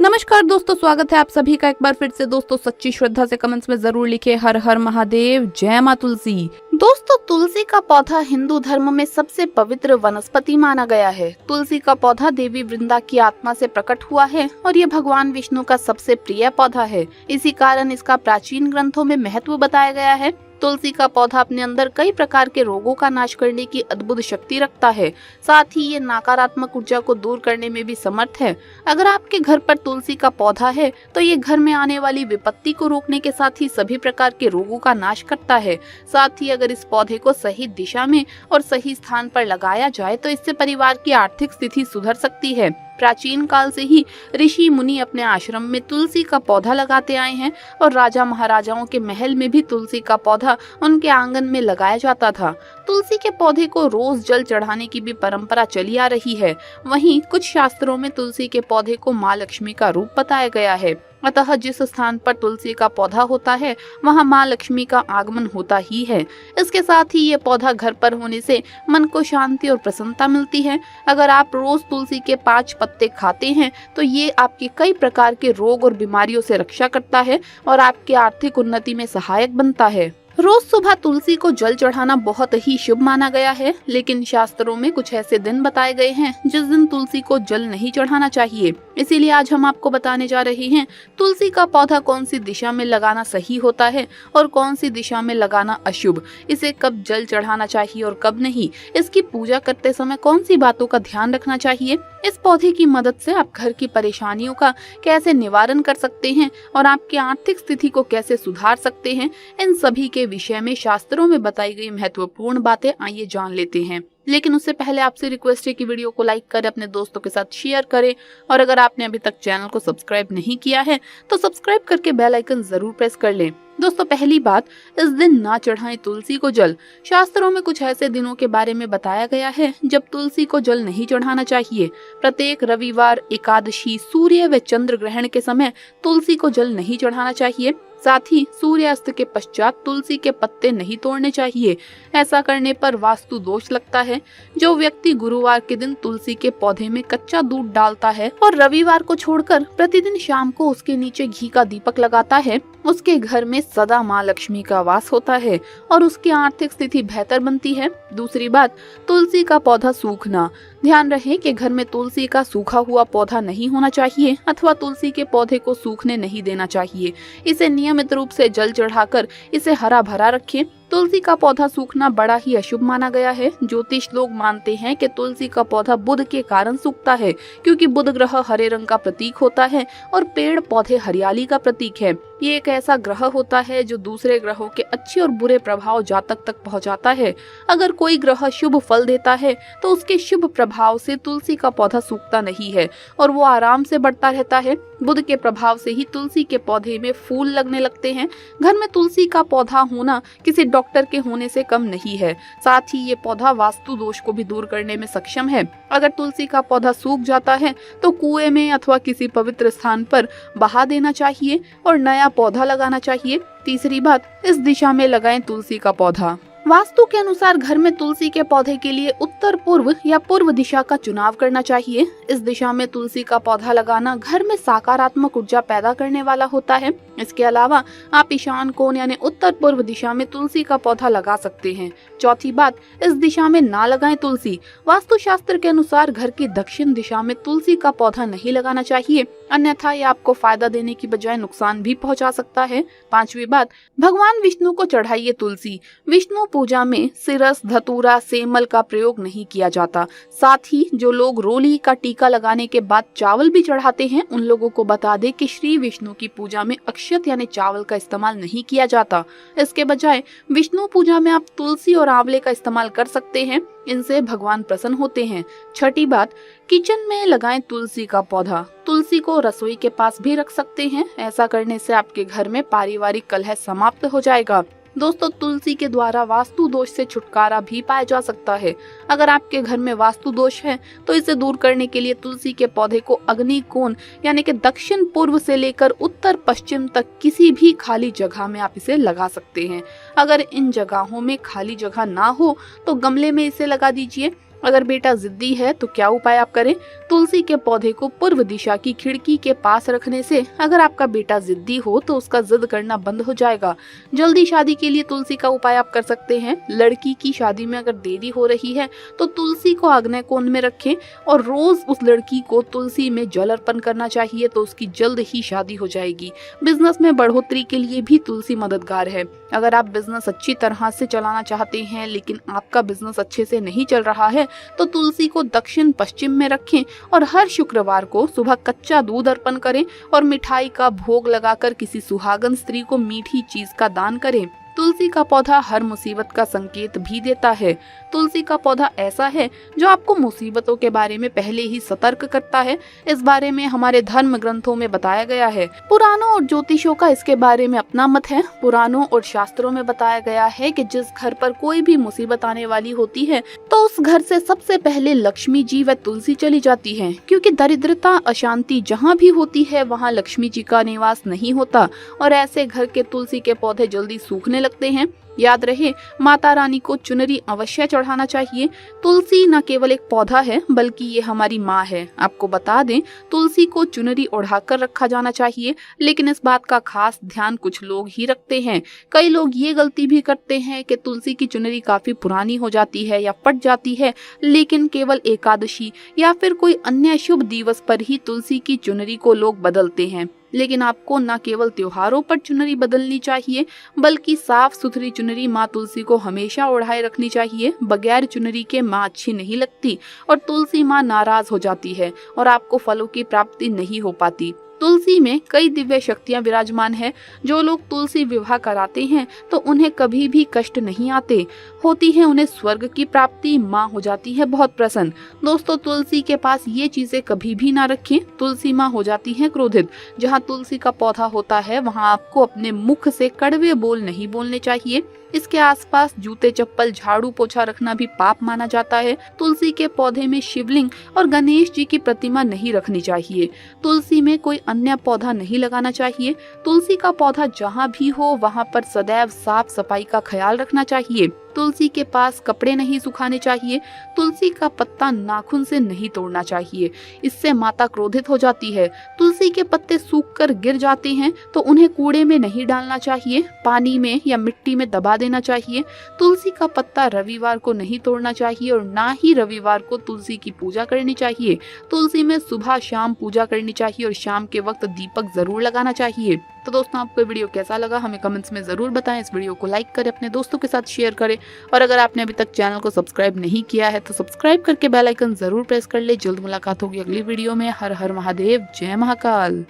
नमस्कार दोस्तों, स्वागत है आप सभी का एक बार फिर से। दोस्तों सच्ची श्रद्धा से कमेंट्स में जरूर लिखे हर हर महादेव, जय मां तुलसी। दोस्तों तुलसी का पौधा हिंदू धर्म में सबसे पवित्र वनस्पति माना गया है। तुलसी का पौधा देवी वृंदा की आत्मा से प्रकट हुआ है और ये भगवान विष्णु का सबसे प्रिय पौधा है। इसी कारण इसका प्राचीन ग्रंथों में महत्व बताया गया है। तुलसी का पौधा अपने अंदर कई प्रकार के रोगों का नाश करने की अद्भुत शक्ति रखता है। साथ ही ये नकारात्मक ऊर्जा को दूर करने में भी समर्थ है। अगर आपके घर पर तुलसी का पौधा है तो ये घर में आने वाली विपत्ति को रोकने के साथ ही सभी प्रकार के रोगों का नाश करता है। साथ ही अगर इस पौधे को सही दिशा में और सही स्थान पर लगाया जाए तो इससे परिवार की आर्थिक स्थिति सुधर सकती है। प्राचीन काल से ही ऋषि मुनि अपने आश्रम में तुलसी का पौधा लगाते आए हैं और राजा महाराजाओं के महल में भी तुलसी का पौधा उनके आंगन में लगाया जाता था। तुलसी के पौधे को रोज जल चढ़ाने की भी परंपरा चली आ रही है। वहीं कुछ शास्त्रों में तुलसी के पौधे को माँ लक्ष्मी का रूप बताया गया है। अतः जिस स्थान पर तुलसी का पौधा होता है वहां माँ लक्ष्मी का आगमन होता ही है। इसके साथ ही ये पौधा घर पर होने से मन को शांति और प्रसन्नता मिलती है। अगर आप रोज तुलसी के 5 पत्ते खाते हैं तो ये आपके कई प्रकार के रोग और बीमारियों से रक्षा करता है और आपकी आर्थिक उन्नति में सहायक बनता है। रोज सुबह तुलसी को जल चढ़ाना बहुत ही शुभ माना गया है, लेकिन शास्त्रों में कुछ ऐसे दिन बताए गए हैं जिस दिन तुलसी को जल नहीं चढ़ाना चाहिए। इसीलिए आज हम आपको बताने जा रहे हैं तुलसी का पौधा कौन सी दिशा में लगाना सही होता है और कौन सी दिशा में लगाना अशुभ, इसे कब जल चढ़ाना चाहिए और कब नहीं, इसकी पूजा करते समय कौन सी बातों का ध्यान रखना चाहिए। इस पौधे की मदद से आप घर की परेशानियों का कैसे निवारण कर सकते हैं और आपकी आर्थिक स्थिति को कैसे सुधार सकते हैं, इन सभी के विषय में शास्त्रों में बताई गई महत्वपूर्ण बातें आइए जान लेते हैं। लेकिन उससे पहले आपसे रिक्वेस्ट है कि वीडियो को लाइक करें, अपने दोस्तों के साथ शेयर करें और अगर आपने अभी तक चैनल को सब्सक्राइब नहीं किया है तो सब्सक्राइब करके बेल आइकन जरूर प्रेस कर लें। दोस्तों पहली बात, इस दिन ना चढ़ाएं तुलसी को जल। शास्त्रों में कुछ ऐसे दिनों के बारे में बताया गया है जब तुलसी को जल नहीं चढ़ाना चाहिए। प्रत्येक रविवार, एकादशी, सूर्य व चंद्र ग्रहण के समय तुलसी को जल नहीं चढ़ाना चाहिए। साथ ही सूर्यास्त के पश्चात तुलसी के पत्ते नहीं तोड़ने चाहिए। ऐसा करने पर वास्तु दोष लगता है। जो व्यक्ति गुरुवार के दिन तुलसी के पौधे में कच्चा दूध डालता है और रविवार को छोड़कर प्रतिदिन शाम को उसके नीचे घी का दीपक लगाता है, उसके घर में सदा माँ लक्ष्मी का वास होता है और उसकी आर्थिक स्थिति बेहतर बनती है। दूसरी बात, तुलसी का पौधा सूखना। ध्यान रहे कि घर में तुलसी का सूखा हुआ पौधा नहीं होना चाहिए अथवा तुलसी के पौधे को सूखने नहीं देना चाहिए। इसे नियमित रूप से जल चढ़ाकर इसे हरा भरा रखें। तुलसी का पौधा सूखना बड़ा ही अशुभ माना गया है। ज्योतिष लोग मानते हैं कि तुलसी का पौधा बुध के कारण सूखता है, क्योंकि बुध ग्रह हरे रंग का प्रतीक होता है और पेड़ पौधे हरियाली का प्रतीक है। ये एक ऐसा ग्रह होता है जो दूसरे ग्रहों के अच्छे और बुरे प्रभाव जातक तक पहुंचाता है। अगर कोई ग्रह शुभ फल देता है तो उसके शुभ प्रभाव से तुलसी का पौधा सूखता नहीं है और वो आराम से बढ़ता रहता है। बुध के प्रभाव से ही तुलसी के पौधे में फूल लगने लगते हैं। घर में तुलसी का पौधा होना किसी डॉक्टर के होने से कम नहीं है। साथ ही ये पौधा वास्तु दोष को भी दूर करने में सक्षम है। अगर तुलसी का पौधा सूख जाता है तो कुएं में अथवा किसी पवित्र स्थान पर बहा देना चाहिए और नया पौधा लगाना चाहिए। तीसरी बात, इस दिशा में लगाएं तुलसी का पौधा। वास्तु के अनुसार घर में तुलसी के पौधे के लिए उत्तर पूर्व या पूर्व दिशा का चुनाव करना चाहिए। इस दिशा में तुलसी का पौधा लगाना घर में सकारात्मक ऊर्जा पैदा करने वाला होता है। इसके अलावा आप ईशान कोण यानी उत्तर पूर्व दिशा में तुलसी का पौधा लगा सकते हैं। चौथी बात, इस दिशा में ना लगाएं तुलसी। वास्तु शास्त्र के अनुसार घर की दक्षिण दिशा में तुलसी का पौधा नहीं लगाना चाहिए, अन्यथा ये आपको फायदा देने की बजाय नुकसान भी पहुंचा सकता है। पांचवी बात, भगवान विष्णु को चढ़ाइए तुलसी। विष्णु पूजा में सिरस, धतूरा, सेमल का प्रयोग नहीं किया जाता। साथ ही जो लोग रोली का टीका लगाने के बाद चावल भी चढ़ाते हैं, उन लोगों को बता दें कि श्री विष्णु की पूजा में अक्षत यानी चावल का इस्तेमाल नहीं किया जाता। इसके बजाय विष्णु पूजा में आप तुलसी और आंवले का इस्तेमाल कर सकते हैं। इनसे भगवान प्रसन्न होते हैं। छठी बात, किचन में लगाएं तुलसी का पौधा। तुलसी को रसोई के पास भी रख सकते हैं। ऐसा करने से आपके घर में पारिवारिक कलह समाप्त हो जाएगा। दोस्तों तुलसी के द्वारा वास्तु दोष से छुटकारा भी पाया जा सकता है। अगर आपके घर में वास्तु दोष है तो इसे दूर करने के लिए तुलसी के पौधे को अग्नि कोण यानी कि दक्षिण पूर्व से लेकर उत्तर पश्चिम तक किसी भी खाली जगह में आप इसे लगा सकते हैं। अगर इन जगहों में खाली जगह ना हो तो गमले में इसे लगा दीजिए अगर बेटा जिद्दी है तो क्या उपाय आप करें? तुलसी के पौधे को पूर्व दिशा की खिड़की के पास रखने से अगर आपका बेटा जिद्दी हो तो उसका जिद करना बंद हो जाएगा। जल्दी शादी के लिए तुलसी का उपाय आप कर सकते हैं। लड़की की शादी में अगर देरी हो रही है तो तुलसी को आग्नेय कोण में रखें और रोज उस लड़की को तुलसी में जल अर्पण करना चाहिए, तो उसकी जल्द ही शादी हो जाएगी। बिजनेस में बढ़ोतरी के लिए भी तुलसी मददगार है। अगर आप बिजनेस अच्छी तरह से चलाना चाहते हैं लेकिन आपका बिजनेस अच्छे से नहीं चल रहा है तो तुलसी को दक्षिण पश्चिम में रखें और हर शुक्रवार को सुबह कच्चा दूध अर्पण करें और मिठाई का भोग लगाकर किसी सुहागन स्त्री को मीठी चीज का दान करें। तुलसी का पौधा हर मुसीबत का संकेत भी देता है। तुलसी का पौधा ऐसा है जो आपको मुसीबतों के बारे में पहले ही सतर्क करता है। इस बारे में हमारे धर्म ग्रंथों में बताया गया है। पुराणों और ज्योतिषों का इसके बारे में अपना मत है। पुराणों और शास्त्रों में बताया गया है कि जिस घर पर कोई भी मुसीबत आने वाली होती है तो उस घर से सबसे पहले लक्ष्मी जी व तुलसी चली जाती है, क्योंकि दरिद्रता अशांति जहाँ भी होती है वहाँ लक्ष्मी जी का निवास नहीं होता और ऐसे घर के तुलसी के पौधे जल्दी सूखने लगते हैं। याद रहे, माता रानी को चुनरी अवश्य चढ़ाना चाहिए। तुलसी न केवल एक पौधा है बल्कि ये हमारी माँ है। आपको बता दें, तुलसी को चुनरी ओढ़ाकर रखा जाना चाहिए, लेकिन इस बात का खास ध्यान कुछ लोग ही रखते हैं। कई लोग ये गलती भी करते हैं कि तुलसी की चुनरी काफी पुरानी हो जाती है या फट जाती है, लेकिन केवल एकादशी या फिर कोई अन्य शुभ दिवस पर ही तुलसी की चुनरी को लोग बदलते हैं। लेकिन आपको न केवल त्योहारों पर चुनरी बदलनी चाहिए बल्कि साफ सुथरी चुनरी माँ तुलसी को हमेशा ओढ़ाए रखनी चाहिए। बगैर चुनरी के माँ अच्छी नहीं लगती और तुलसी माँ नाराज हो जाती है और आपको फलों की प्राप्ति नहीं हो पाती। तुलसी में कई दिव्य शक्तियां विराजमान है। जो लोग तुलसी विवाह कराते हैं तो उन्हें कभी भी कष्ट नहीं आते, होती है उन्हें स्वर्ग की प्राप्ति, माँ हो जाती है बहुत प्रसन्न। दोस्तों, तुलसी के पास ये चीजें कभी भी ना रखें। तुलसी माँ हो जाती है क्रोधित। जहाँ तुलसी का पौधा होता है वहाँ आपको अपने मुख से कड़वे बोल नहीं बोलने चाहिए। इसके आसपास जूते चप्पल झाड़ू पोछा रखना भी पाप माना जाता है। तुलसी के पौधे में शिवलिंग और गणेश जी की प्रतिमा नहीं रखनी चाहिए। तुलसी में कोई अन्य पौधा नहीं लगाना चाहिए। तुलसी का पौधा जहाँ भी हो वहाँ पर सदैव साफ सफाई का ख्याल रखना चाहिए। तुलसी के पास कपड़े नहीं सुखाने चाहिए। तुलसी का पत्ता नाखून से नहीं तोड़ना चाहिए, इससे माता क्रोधित हो जाती है। तुलसी के पत्ते सूखकर गिर जाते हैं तो उन्हें कूड़े में नहीं डालना चाहिए, पानी में या मिट्टी में दबा देना चाहिए। तुलसी का पत्ता रविवार को नहीं तोड़ना चाहिए और ना ही रविवार को तुलसी की पूजा करनी चाहिए। तुलसी में सुबह शाम पूजा करनी चाहिए और शाम के वक्त दीपक जरूर लगाना चाहिए। तो दोस्तों, आपको वीडियो कैसा लगा हमें कमेंट्स में जरूर बताएं। इस वीडियो को लाइक करें, अपने दोस्तों के साथ शेयर करें और अगर आपने अभी तक चैनल को सब्सक्राइब नहीं किया है तो सब्सक्राइब करके बेल आइकन जरूर प्रेस कर ले। जल्द मुलाकात होगी अगली वीडियो में। हर हर महादेव, जय महाकाल।